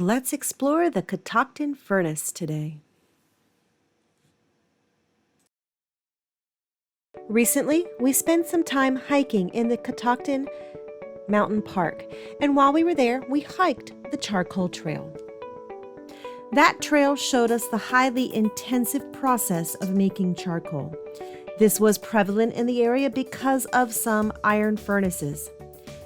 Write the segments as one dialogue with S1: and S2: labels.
S1: Let's explore the Catoctin Furnace today. Recently, we spent some time hiking in the Catoctin Mountain Park, and while we were there, we hiked the charcoal trail. That trail showed us the highly intensive process of making charcoal. This was prevalent in the area because of some iron furnaces.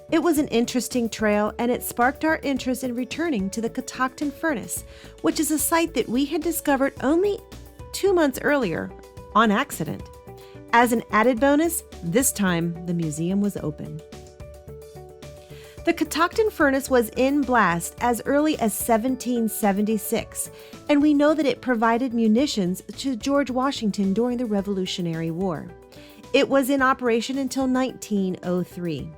S1: It was an interesting trail, and it sparked our interest in returning to the Catoctin Furnace, which is a site that we had discovered only 2 months earlier on accident. As an added bonus, this time the museum was open. The Catoctin Furnace was in blast as early as 1776, and we know that it provided munitions to George Washington during the Revolutionary War. It was in operation until 1903.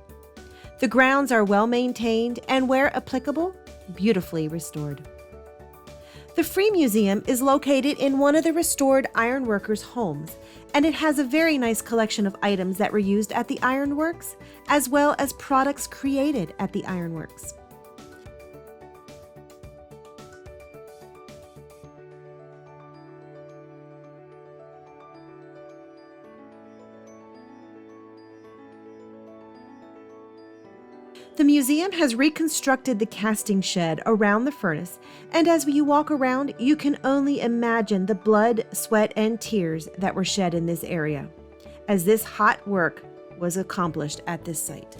S1: The grounds are well maintained and, where applicable, beautifully restored. The Free Museum is located in one of the restored ironworkers' homes, and it has a very nice collection of items that were used at the ironworks, as well as products created at the ironworks. The museum has reconstructed the casting shed around the furnace, and as you walk around, you can only imagine the blood, sweat, and tears that were shed in this area, as this hot work was accomplished at this site.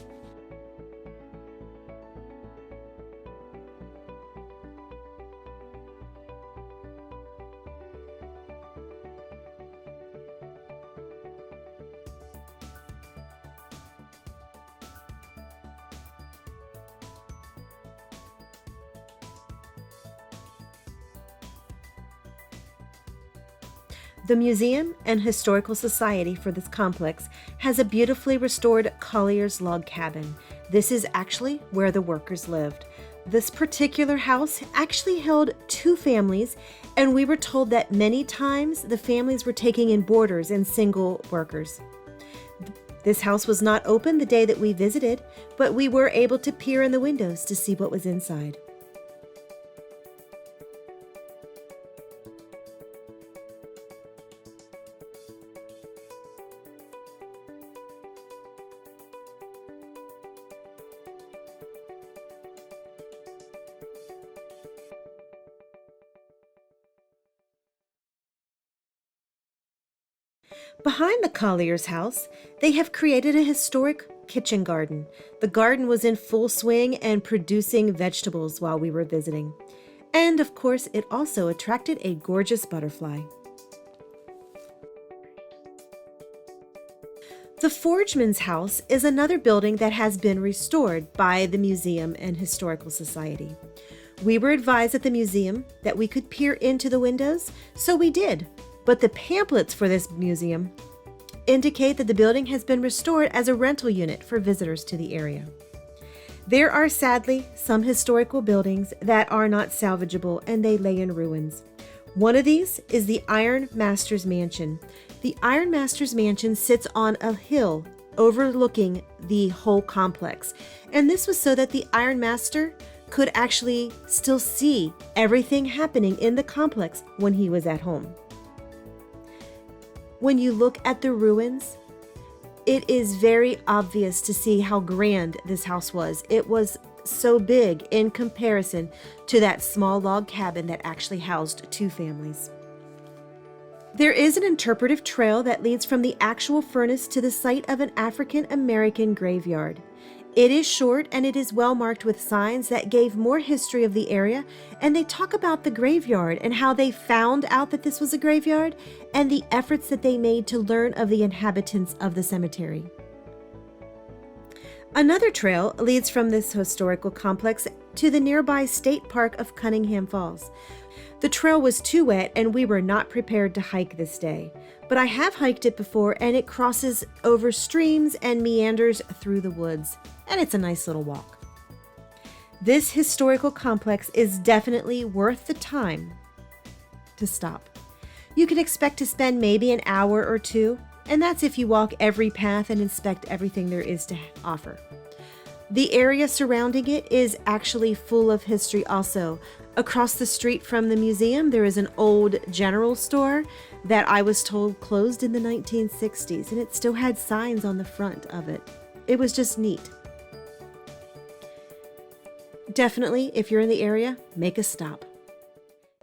S1: The Museum and Historical Society for this complex has a beautifully restored collier's log cabin. This is actually where the workers lived. This particular house actually held 2 families, and we were told that many times the families were taking in boarders and single workers. This house was not open the day that we visited, but we were able to peer in the windows to see what was inside. Behind the collier's house, they have created a historic kitchen garden. The garden was in full swing and producing vegetables while we were visiting. And of course, it also attracted a gorgeous butterfly. The Forgeman's House is another building that has been restored by the Museum and Historical Society. We were advised at the museum that we could peer into the windows, so we did. But the pamphlets for this museum indicate that the building has been restored as a rental unit for visitors to the area. There are sadly some historical buildings that are not salvageable, and they lay in ruins. One of these is the Iron Master's Mansion. The Iron Master's Mansion sits on a hill overlooking the whole complex, and this was so that the Iron Master could actually still see everything happening in the complex when he was at home. When you look at the ruins, it is very obvious to see how grand this house was. It was so big in comparison to that small log cabin that actually housed 2 families. There is an interpretive trail that leads from the actual furnace to the site of an African American graveyard. It is short, and it is well marked with signs that gave more history of the area, and they talk about the graveyard and how they found out that this was a graveyard and the efforts that they made to learn of the inhabitants of the cemetery. Another trail leads from this historical complex to the nearby state park of Cunningham Falls. The trail was too wet, and we were not prepared to hike this day, but I have hiked it before, and it crosses over streams and meanders through the woods, and it's a nice little walk. This historical complex is definitely worth the time to stop. You can expect to spend maybe an hour or 2, and that's if you walk every path and inspect everything there is to offer. The area surrounding it is actually full of history also. Across the street from the museum, there is an old general store that I was told closed in the 1960s, and it still had signs on the front of it. It was just neat. Definitely, if you're in the area, make a stop.